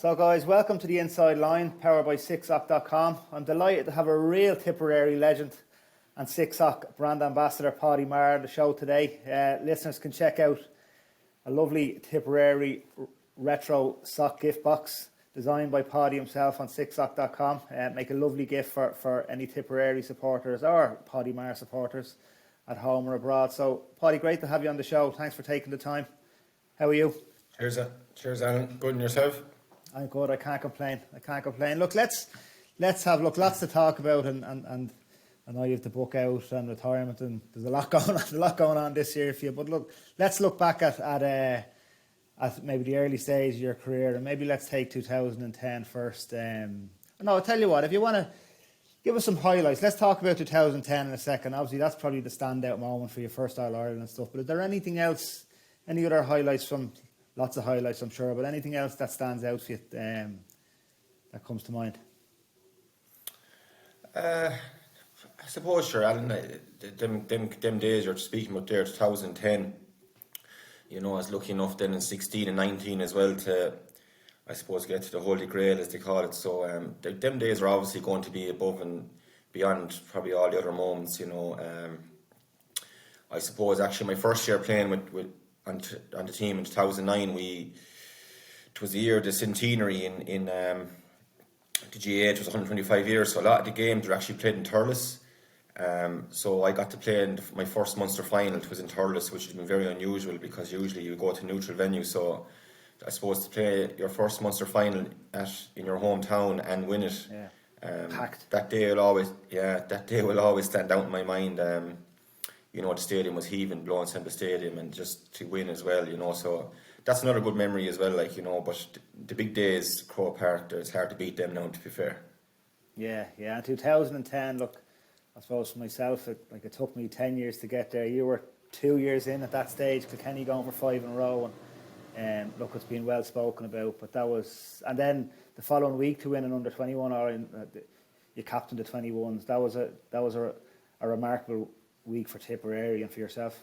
So guys, welcome to the Inside Line, powered by sixock.com. I'm delighted to have a real Tipperary legend and Sixock brand ambassador, Paudie Maher, on the show today. Listeners can check out a lovely Tipperary retro sock gift box designed by Paudie himself on sixock.com. Make a lovely gift for any Tipperary supporters or Paudie Maher supporters at home or abroad. So Paudie, great to have you on the show. Thanks for taking the time. How are you? Cheers, Alan. Good and yourself? I'm good. I can't complain. Look, let's have lots to talk about, and I know you have the book out and retirement, and there's a lot going on this year for you. But look, let's look back at maybe the early stage of your career, and maybe let's take 2010 first. No, I'll tell you what. If you want to give us some highlights, let's talk about 2010 in a second. Obviously, that's probably the standout moment for your first All Ireland and stuff. But is there anything else? Any other highlights from? Lots of highlights, I'm sure, but anything else that stands out for you that comes to mind? I suppose, sure, Alan, them days you're speaking about there, 2010, I was lucky enough then in 16 and 19 as well to, I suppose, get to the Holy Grail, as they call it. So them days are obviously going to be above and beyond probably all the other moments, I suppose, actually, my first year playing with on the team in 2009, it was the year of the centenary in the GAA. It was 125 years, so a lot of the games were actually played in Thurles. So I got to play in my first Munster final. It was in Thurles, which has been very unusual because usually you go to neutral venue. So I suppose to play your first Munster final in your hometown and win it, packed. That day will always stand out in my mind. The stadium was heaving, blowing Semple Stadium, and just to win as well, so that's another good memory as well, but the big days, Croke Park, it's hard to beat them now, to be fair. Yeah, in 2010, look, I suppose for myself, it took me 10 years to get there. You were 2 years in at that stage, Kilkenny going for 5 in a row, and look, it's been well spoken about, but that was, and then the following week to win an under-21, or you captained the 21s, that was a remarkable week for Tipperary and for yourself.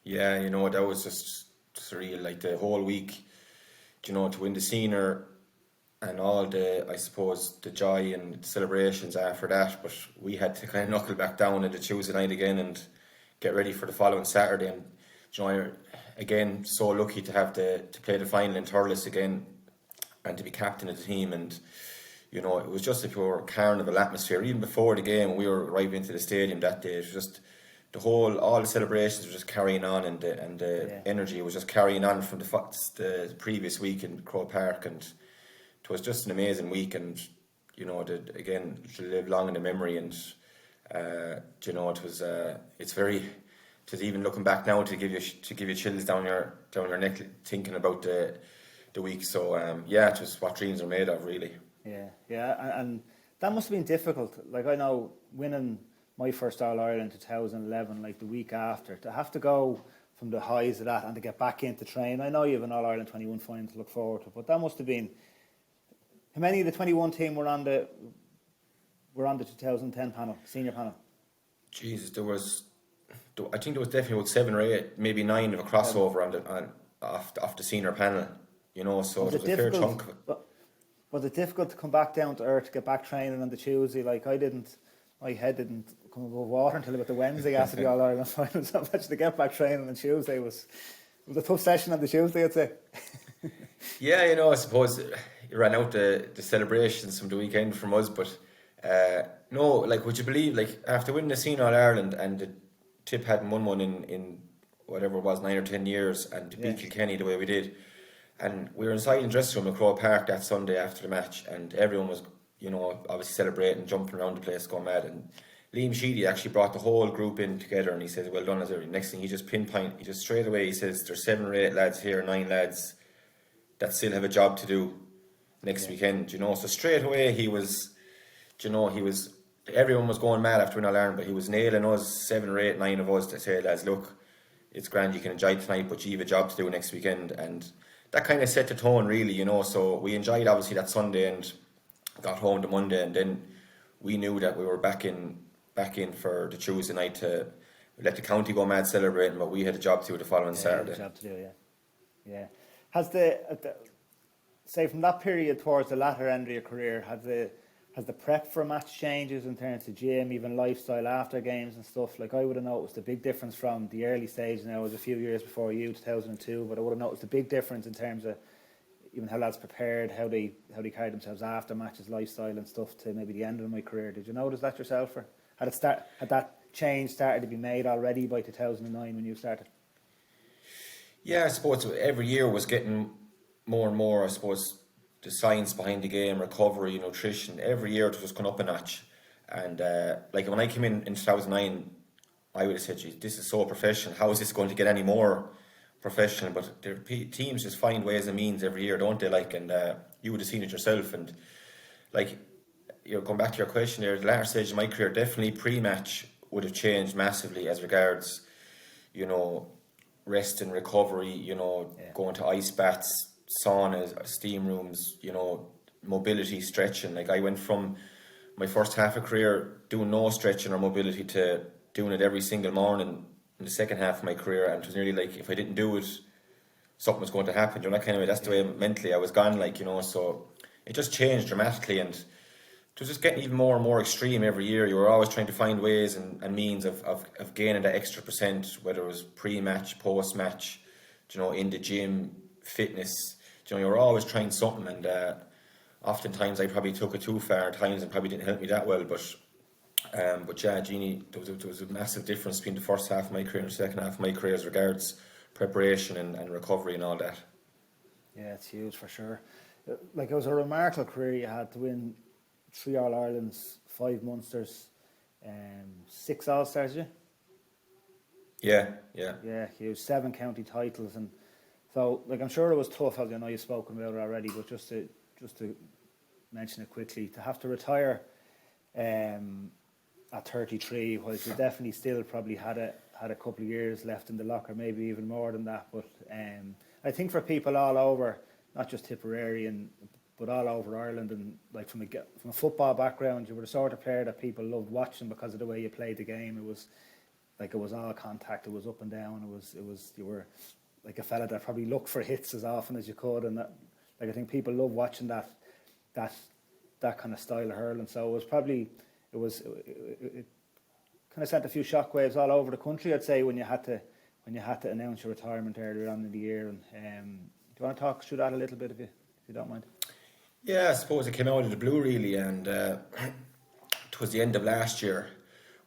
Yeah, that was just surreal, the whole week, to win the senior and all the, I suppose, the joy and celebrations after that, but we had to kind of knuckle back down on the Tuesday night again and get ready for the following Saturday. And you're again so lucky to have to play the final in Thurles again and to be captain of the team. And it was just a pure carnival atmosphere. Even before the game, we were arriving into the stadium that day. It was just all the celebrations were just carrying on, and the energy was just carrying on from the previous week in Croke Park, and it was just an amazing week. And again, to live long in the memory. And it's even looking back now to give you chills down your neck thinking about the week. So it was what dreams are made of, really. Yeah, and that must have been difficult. I know winning my first All Ireland in 2011, the week after, to have to go from the highs of that and to get back into training. I know you have an All Ireland 21 final to look forward to, but that must have been. How many of the 21 team were on the 2010 panel, senior panel? Jesus, I think there was definitely about 7 or 8, maybe 9 of a crossover off the senior panel. So it was a fair chunk of it. Was it difficult to come back down to earth, to get back training on the Tuesday? My head didn't come above water until about the Wednesday after the All Ireland final. So much to get back training on Tuesday was a tough session on the Tuesday, I'd say. Yeah, I suppose it ran out the celebrations from the weekend from us, but no, would you believe, after winning the Senior All Ireland and the Tip hadn't won one in whatever it was, 9 or 10 years, and to beat Kilkenny the way we did. And we were inside in the dressing room at Croke Park that Sunday after the match, and everyone was, obviously celebrating, jumping around the place, going mad. And Liam Sheedy actually brought the whole group in together, and he said, "Well done," as everything. Next thing, he just straight away, he says, "There's 7 or 8 lads here, 9 lads that still have a job to do next weekend." So straight away he was, everyone was going mad after winning All Ireland, but he was nailing us, 7 or 8, 9 of us, to say, "Lads, look, it's grand, you can enjoy tonight, but you have a job to do next weekend." And that kind of set the tone, really, so we enjoyed obviously that Sunday and got home the Monday, and then we knew that we were back in for the Tuesday night to let the county go mad celebrating, but we had a job to do the following Saturday. Job to do, yeah. Has the say from that period towards the latter end of your career, has the prep for match changes in terms of gym, even lifestyle after games and stuff? Like, I would have noticed a big difference from the early stage. Now, it was a few years before you, 2002, but I would have noticed a big difference in terms of even how lads prepared, how they carry themselves after matches, lifestyle and stuff, to maybe the end of my career. Did you notice that yourself, or had that change started to be made already by 2009 when you started? Yeah, I suppose every year was getting more and more, I suppose, the science behind the game, recovery, nutrition. Every year it was just going up a notch. And like when I came in 2009, I would have said, geez, this is so professional. How is this going to get any more professional? But the teams just find ways and means every year, don't they? Like, and you would have seen it yourself. And like, going back to your question there, the latter stage of my career, definitely pre-match would have changed massively as regards, rest and recovery, going to ice baths, saunas, steam rooms, mobility, stretching. Like, I went from my first half of career doing no stretching or mobility to doing it every single morning in the second half of my career, and it was nearly like if I didn't do it, something was going to happen. That kind of way. That's the way mentally I was gone. Like, so it just changed dramatically, and it was just getting even more and more extreme every year. You were always trying to find ways and means of gaining that extra percent, whether it was pre-match, post-match, in the gym, fitness. You were always trying something, and oftentimes I probably took it too far at times and probably didn't help me that well. But yeah, Jeannie, there was a massive difference between the first half of my career and the second half of my career as regards preparation and recovery and all that. Yeah, it's huge for sure. Like, it was a remarkable career you had, to win 3 All-Irelands, 5 Munsters, 6 All-Stars, Yeah. Yeah, huge. 7 county titles, and so, like, I'm sure it was tough, as I know you've spoken about it already, but just to mention it quickly, to have to retire at 33, whilst you definitely still probably had a couple of years left in the locker, maybe even more than that. But I think for people all over, not just Tipperary, but all over Ireland, and like from a football background, you were the sort of player that people loved watching because of the way you played the game. It was all contact, it was up and down, you were like a fella that probably looked for hits as often as you could, and that, like, I think people love watching that kind of style of hurling. So it kind of sent a few shockwaves all over the country, I'd say, when you had to announce your retirement earlier on in the year. And do you want to talk through that a little bit, if you don't mind? Yeah, I suppose it came out of the blue, really, and towards the end of last year,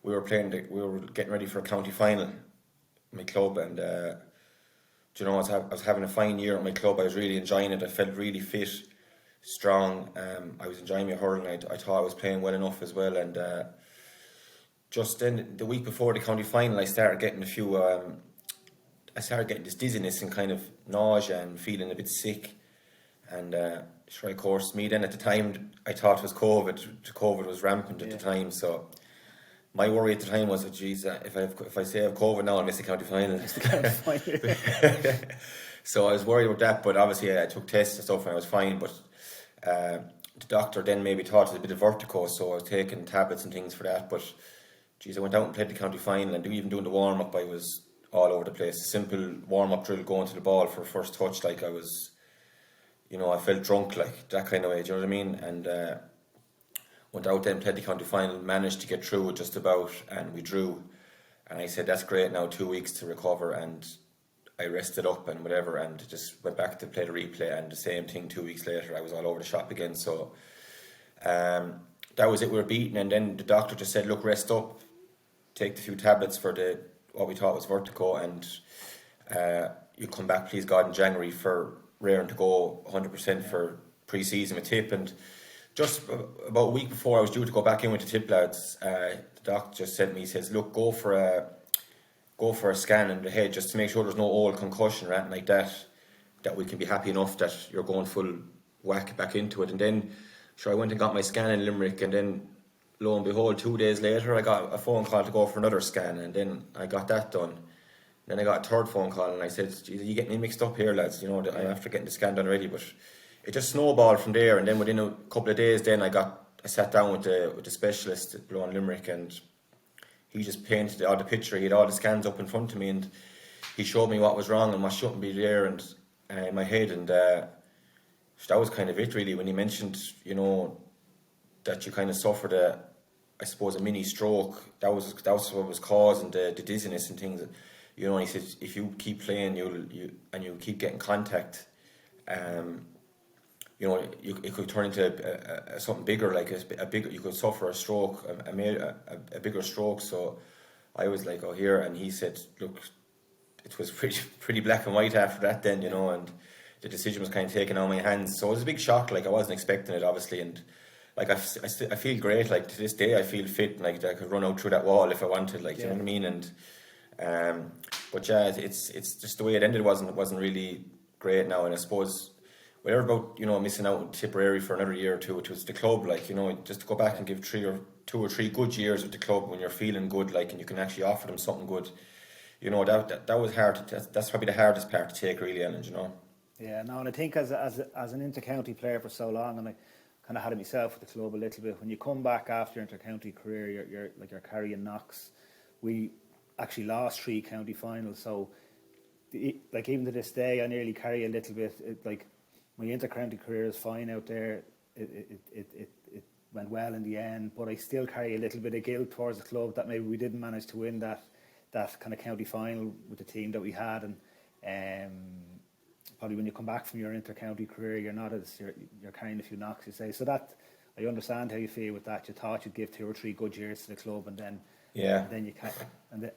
we were getting ready for a county final in my club, and I was having a fine year at my club. I was really enjoying it. I felt really fit, strong. I was enjoying my hurling. I thought I was playing well enough as well, and just then, the week before the county final, I started getting this dizziness and kind of nausea and feeling a bit sick. And sure, of course, me then at the time, I thought it was COVID. COVID was rampant at the time, so my worry at the time was, geez, if I say I have COVID now, I'll miss the county final. So I was worried about that, but obviously I took tests and stuff and I was fine. But the doctor then maybe thought it was a bit of vertigo, so I was taking tablets and things for that. But geez, I went out and played the county final, and even doing the warm-up, I was all over the place. A simple warm-up drill, going to the ball for first touch, like I was, I felt drunk, like that kind of way, do you know what I mean? And went out then, played the county final, managed to get through it just about, and we drew. And I said, that's great, now 2 weeks to recover, and I rested up and whatever, and just went back to play the replay, and the same thing 2 weeks later, I was all over the shop again. So that was it, we were beaten, and then the doctor just said, look, rest up, take the few tablets for what we thought was vertigo, and you come back, please God, in January for raring to go 100% for pre-season with Tip. And just about a week before I was due to go back in with the Tip lads, the doctor just said to me, he says, look, go for a scan in the head just to make sure there's no old concussion or anything like that we can be happy enough that you're going full whack back into it. And then sure, I went and got my scan in Limerick, and then lo and behold, 2 days later I got a phone call to go for another scan, and then I got that done. Then I got a third phone call, and I said, geez, are you getting me mixed up here, lads? I'm after getting the scan done already. But it just snowballed from there, and then within a couple of days then I sat down with the specialist at Blow in Limerick, and he just painted the picture. He had all the scans up in front of me, and he showed me what was wrong and what shouldn't be there and in my head. And So that was kind of it really, when he mentioned, that you kind of suffered I suppose, a mini stroke. That was what was causing the dizziness and things. And he said if you keep playing, you'll keep getting contact. It could turn into something bigger, like a bigger. You could suffer a stroke, a bigger stroke. So I was like, oh here, and he said, look, it was pretty black and white after that. Then and the decision was kind of taken on my hands. So it was a big shock. Like I wasn't expecting it, obviously, and like I feel great. Like to this day, I feel fit. Like I could run out through that wall if I wanted. Like you know what I mean. And but yeah, it's just the way it ended wasn't really great now. And I suppose whatever about missing out on Tipperary for another year or two, it was the club. Like just to go back and give 2 or 3 good years with the club when you're feeling good, like, and you can actually offer them something good. That was hard. That's probably the hardest part to take, really, Alan. Yeah, no, and I think as an inter-county player for so long, and I kind of had it myself with the club a little bit. When you come back after your inter-county career, you're carrying knocks. We actually lost 3 county finals, so like even to this day, I nearly carry a little bit. Like my inter-county career is fine out there. It went well in the end, but I still carry a little bit of guilt towards the club that maybe we didn't manage to win that kind of county final with the team that we had, and probably when you come back from your inter-county career, you're carrying a few knocks, you say. So that I understand how you feel with that. You thought you'd give 2 or 3 good years to the club, and then then you can't, and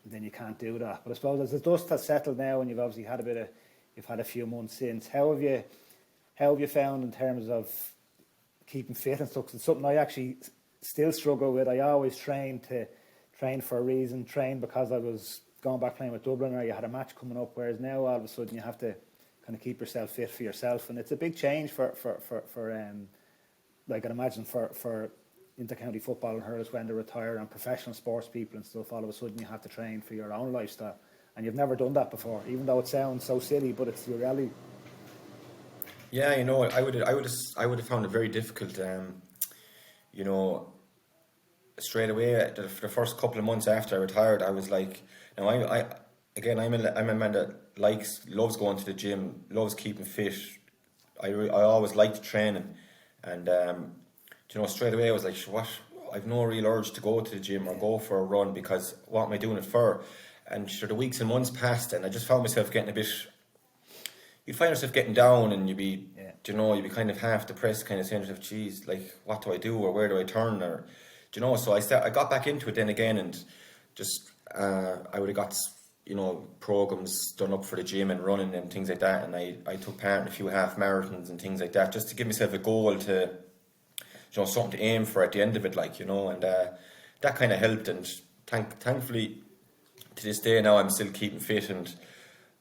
then you can't do that. But I suppose as the dust has settled now, and you've obviously had you've had a few months since. How have you found in terms of keeping fit and stuff? It's something I actually still struggle with. I always train for a reason, train because I was going back playing with Dublin, or you had a match coming up, whereas now all of a sudden you have to kind of keep yourself fit for yourself, and it's a big change for like I'd imagine for inter-county football and hurlers when they retire, and professional sports people and stuff. All of a sudden you have to train for your own lifestyle, and you've never done that before, even though it sounds so silly, but it's the reality. Yeah, I would have found it very difficult. Straight away, the first couple of months after I retired, I was like, now I'm a man that loves going to the gym, loves keeping fit. I always liked training, and straight away I was like, what? I've no real urge to go to the gym or go for a run, because what am I doing it for? And sure, the weeks and months passed, and I just found myself getting a bit. You'd find yourself getting down, and you'd be kind of half depressed, kind of saying to yourself, geez, like, what do I do, or where do I turn, or so I got back into it then again, and just I would have got programs done up for the gym and running and things like that, and I took part in a few half marathons and things like that, just to give myself a goal to something to aim for at the end of it, like, and that kind of helped. And thankfully to this day now I'm still keeping fit, and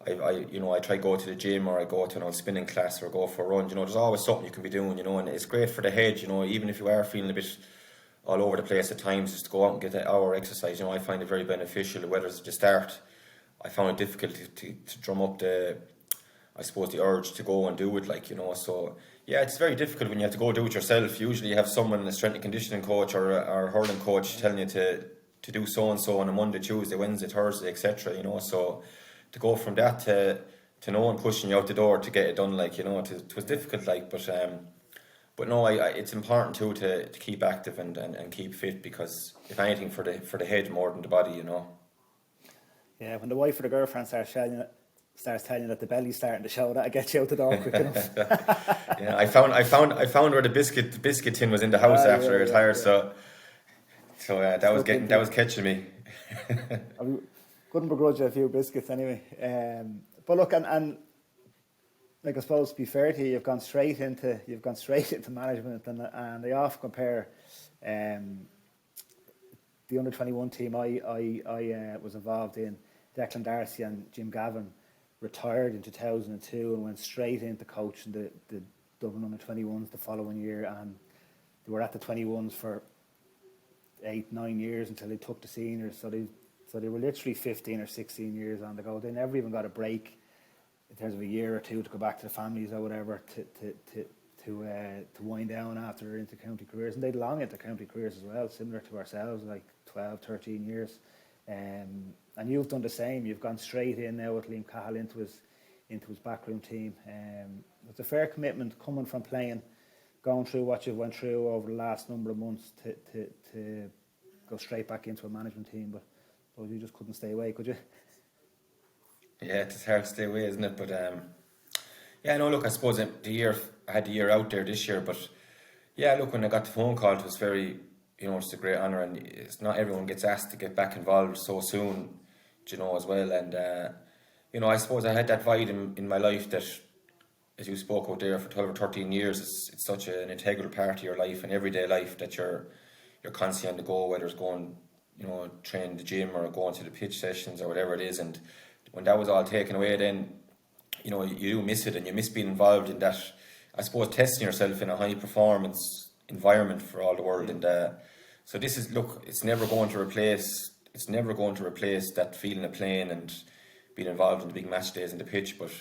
I try to go to the gym, or I go to an spinning class, or go for a run. There's always something you can be doing, and it's great for the head, even if you are feeling a bit all over the place at times, just to go out and get that hour exercise. I find it very beneficial. Whether it's at the start, I found it difficult to drum up the urge to go and do it, like, so yeah, it's very difficult when you have to go do it yourself. Usually you have someone, a strength and conditioning coach or a hurling coach, telling you to do so and so on a Monday, Tuesday, Wednesday, Thursday, etc. So to go from that to no one pushing you out the door to get it done, like, it was difficult, like, but no, it's important too to keep active and keep fit, because if anything, for the head more than the body, Yeah, when the wife or the girlfriend starts telling you that the belly's starting to show, that gets you out the door quick enough. Yeah, I found where the biscuit tin was in the house after I retired, so that was catching me. I couldn't begrudge you a few biscuits anyway. But look, and like, I suppose, to be fair to you, you've gone straight into management, and they often compare the under-21 team I was involved in. Declan Darcy and Jim Gavin retired in 2002 and went straight into coaching the Dublin under-21s the following year, and they were at the 21s for 8-9 years until they took the seniors. So they were literally 15 or 16 years on the go. They never even got a break in terms of a year or two to go back to the families or whatever to wind down after their inter-county careers. And they had long inter-county careers as well, similar to ourselves, like 12, 13 years. And you've done the same. You've gone straight in now with Liam Cahill into his backroom team. it's a fair commitment coming from playing, going through what you've went through over the last number of months to go straight back into a management team. But you just couldn't stay away, could you? Yeah, it's hard to stay away, isn't it? But yeah, no, look, I suppose I had the year out there this year, but yeah, look, when I got the phone call, it was very, it's a great honour, and it's not everyone gets asked to get back involved so soon, as well. And I suppose I had that vibe in my life that, as you spoke out there, for 12 or 13 years, it's such an integral part of your life and everyday life that you're constantly on the go, whether it's going, train in the gym or going to the pitch sessions or whatever it is. And when that was all taken away, then you do miss it, and you miss being involved in that, I suppose, testing yourself in a high performance environment for all the world. And so this is, look, it's never going to replace that feeling of playing and being involved in the big match days in the pitch, but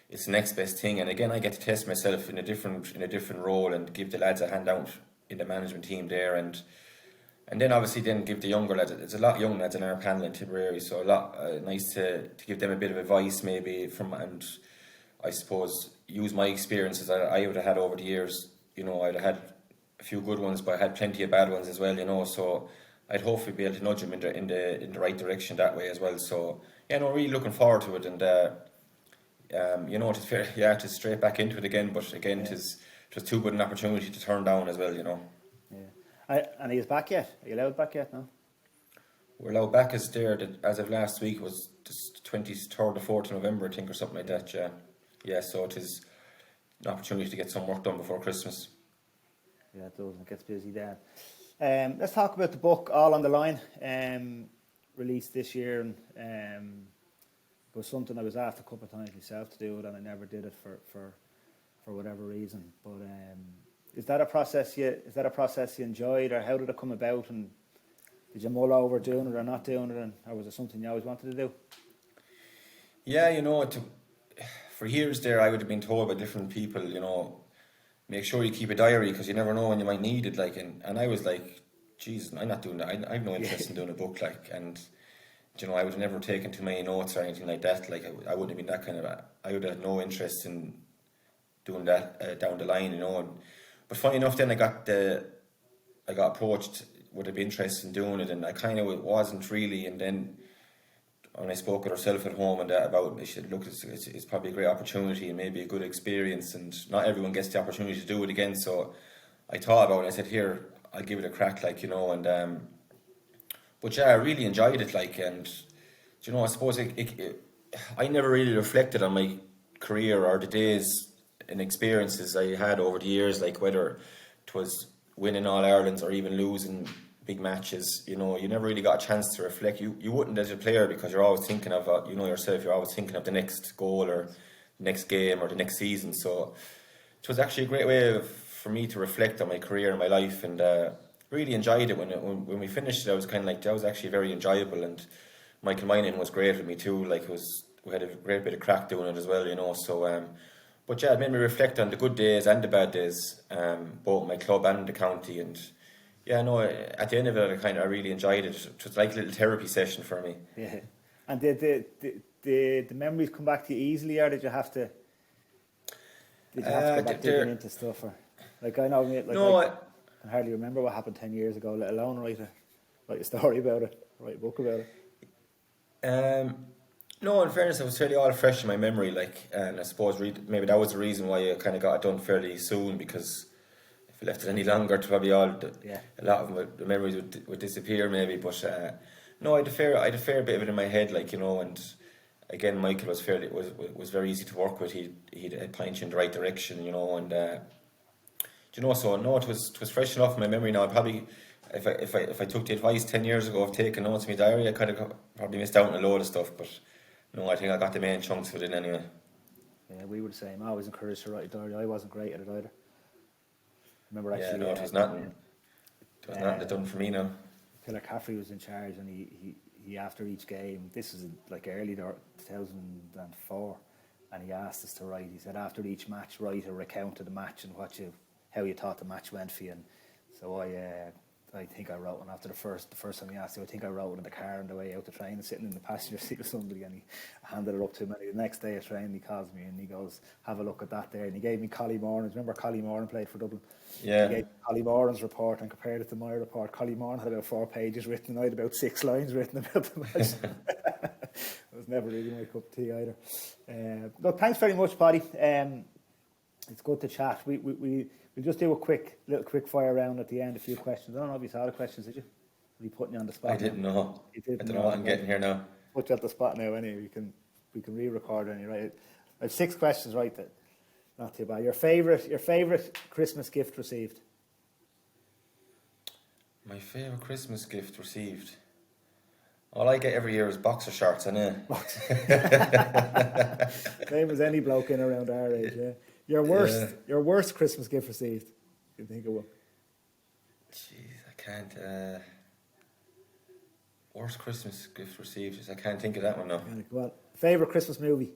it's the next best thing. And again, I get to test myself in a different role and give the lads a hand out in the management team there, and then obviously then give the younger lads, there's a lot of young lads in our panel in Tipperary, so a lot nice to give them a bit of advice maybe and I suppose use my experiences that I would have had over the years. I'd have had a few good ones, but I had plenty of bad ones as well, so I'd hopefully be able to nudge them in the right direction that way as well. So yeah, no, really looking forward to it. And it's fair, to straight back into it again, but again, it was too good an opportunity to turn down as well. Yeah. And he's back yet? Are you allowed back yet? No. We're allowed back as of last week, was just 23rd or 4th of November, I think, or something like that. Yeah. So it is an opportunity to get some work done before Christmas. Yeah, it does. It gets busy then. Let's talk about the book, All on the Line, released this year, and it was something I was asked a couple of times myself to do it, and I never did it for whatever reason. But is that a process you enjoyed, or how did it come about? And did you mull over doing it or not doing it, or was it something you always wanted to do? Yeah, for years there, I would have been told by different people, make sure you keep a diary because you never know when you might need it. And I was like, Jesus, I'm not doing that. I have no interest in doing a book, and I would have never taken too many notes or anything like that. Like I wouldn't have been that kind of I would have no interest in doing that down the line, But funny enough, then I got approached, would I be interested in doing it, and I kind of wasn't really. And then when I spoke with herself at home and about it, she said, look, it's probably a great opportunity and maybe a good experience, and not everyone gets the opportunity to do it again. So I thought about it. I said, here, I'll give it a crack, and but yeah, I really enjoyed it, and I suppose I never really reflected on my career or the days and experiences I had over the years, like whether it was winning All Irelands or even losing big matches. You never really got a chance to reflect. You wouldn't as a player, because you're always thinking of yourself. You're always thinking of the next goal or the next game or the next season. So it was actually a great way for me to reflect on my career and my life, and really enjoyed it. When we finished it, I was kind of like, that was actually very enjoyable, and Michael Minan was great with me too. We had a great bit of crack doing it as well, So but yeah, it made me reflect on the good days and the bad days, both my club and the county. And yeah, no, at the end of it, I really enjoyed it. It was like a little therapy session for me. Yeah. And did the memories come back to you easily, or did you have to go back digging into stuff? Or I know, I can hardly remember what happened 10 years ago, let alone write a story about it, write a book about it. No, in fairness, it was fairly all fresh in my memory, and I suppose maybe that was the reason why I kind of got it done fairly soon, because if I left it any longer, probably a lot of the memories would disappear maybe. But no, I had a fair bit of it in my head, and again, Michael was very easy to work with. He'd point you in the right direction, and so no, it was fresh enough in my memory now. I probably, if I took the advice 10 years ago of taking notes in my diary, I kind of probably missed out on a load of stuff, but no, I think I got the main chunks of it in anyway. Yeah, we were the same. I was encouraged to write a diary. I wasn't great at it either. Remember actually? Yeah, no, it was nothing. It was nothing done for me now. Pillar Caffrey was in charge, and he after each game, this is early 2004, and he asked us to write. He said, after each match, write a recount of the match and how you thought the match went for you. And so I I think I wrote one after the first time he asked you. I think I wrote one in the car on the way out the train, sitting in the passenger seat with somebody, and he handed it up to him. And the next day at train, he calls me and he goes, "Have a look at that there." And he gave me Collie Moran's. Remember Collie Moran played for Dublin? Yeah. He gave me Collie Moran's report and compared it to my report. Collie Moran had about 4 pages written, and I had about 6 lines written about the match. It was never really my cup of tea either. Look, thanks very much, Paudie. It's good to chat. We'll just do a little quick fire round at the end, a few questions. I don't know if you saw the questions, did you? Were you putting you on the spot? I didn't know. I don't know what I'm getting here now. Put you at the spot now anyway. We can re-record anyway. Right? I have 6 questions, right? That not too bad. Your favourite Christmas gift received? My favourite Christmas gift received. All I get every year is boxer shorts, I know. Same as any bloke in around our age, yeah. Your worst Christmas gift received? You think of one? Jeez, I can't. Worst Christmas gift received? I can't think of that one now. Go on. Favourite Christmas movie?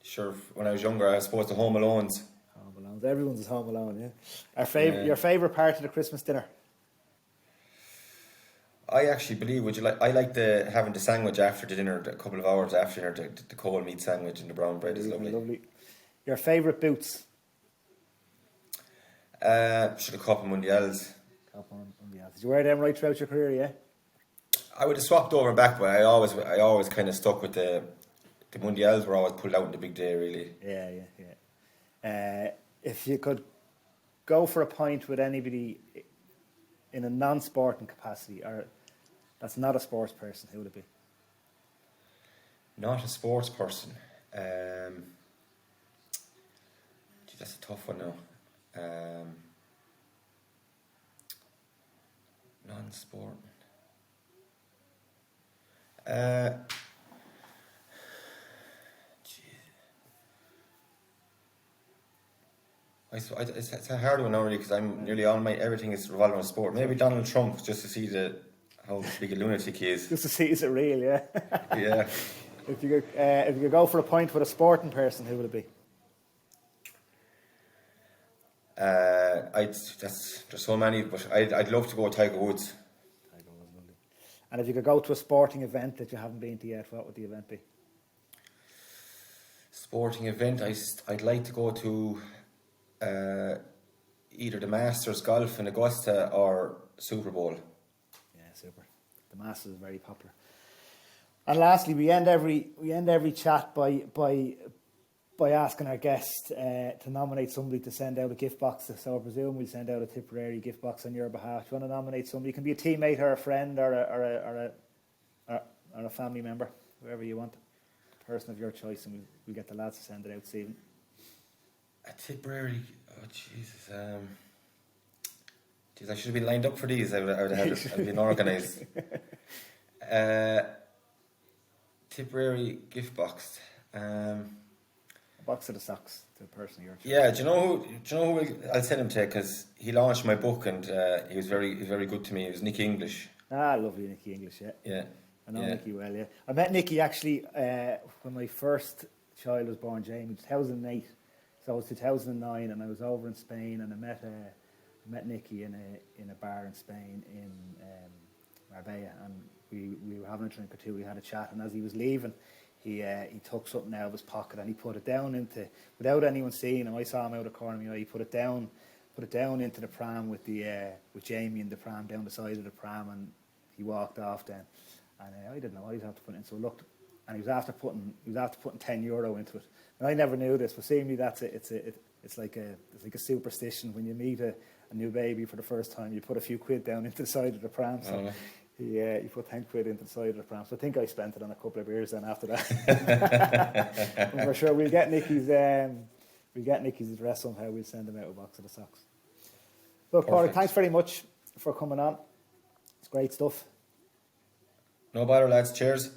Sure. When I was younger, I suppose the Home Alones. Home Alone. Everyone's is Home Alone, yeah. Your favourite part of the Christmas dinner? I actually believe, I like having the sandwich after the dinner, a couple of hours after dinner, the cold meat sandwich and the brown bread is lovely. Your favourite boots? Should have Copa Mundials. Did you wear them right throughout your career, yeah? I would have swapped over and back, but I always kind of stuck with the Mundials were always pulled out on the big day, really. Yeah. If you could go for a pint with anybody in a non-sporting capacity, or that's not a sports person, who would it be? Not a sports person. That's a tough one now. Non-sporting. It's a hard one now, really, because I'm nearly everything is revolving around sport. Maybe Donald Trump, just to see how big a lunatic he is. Just to see is it real, yeah. Yeah. If you could go for a pint with a sporting person, who would it be? There's so many, but I'd love to go with Tiger Woods. Tiger Woods, lovely. And if you could go to a sporting event that you haven't been to yet, what would the event be? Sporting event, I'd like to go to either the Masters golf in Augusta or Super Bowl. Yeah, super. The Masters is very popular. And lastly, we end every chat by asking our guest to nominate somebody to send out a gift box. So I presume we'll send out a Tipperary gift box on your behalf. If you want to nominate somebody, it can be a teammate or a friend or a family member, whoever you want, a person of your choice, and we'll get the lads to send it out this evening. A Tipperary, Jesus. I should have been lined up for these. I would have been organised. Tipperary gift box. A box of the socks to a person of your choice. Yeah, do you know who I'll send him to, because he launched my book and he was very good to me. It was Nicky English. Lovely Nicky English, yeah. Yeah. I know Nicky well, yeah. I met Nicky actually when my first child was born, Jamie, 2008. So it was 2009, and I was over in Spain, and I met Nicky in a bar in Spain in Marbella, and we were having a drink or two. We had a chat, and as he was leaving, he took something out of his pocket and he put it down without anyone seeing him. I saw him out of the corner of my eye. He put it down into the pram with Jamie in the pram down the side of the pram, and he walked off then. And I didn't know what he was after putting in, so I looked, and he was after putting €10 into it. And I never knew this, but seemingly it's like a superstition. When you meet a new baby for the first time, you put a few quid down into the side of the pram. So he put 10 quid into the side of the pram. So I think I spent it on a couple of beers then after that. And for sure, we'll get Nicky's address somehow. We'll send him out a box of the socks. Look, Pádraic, thanks very much for coming on. It's great stuff. No bother, lads. Cheers.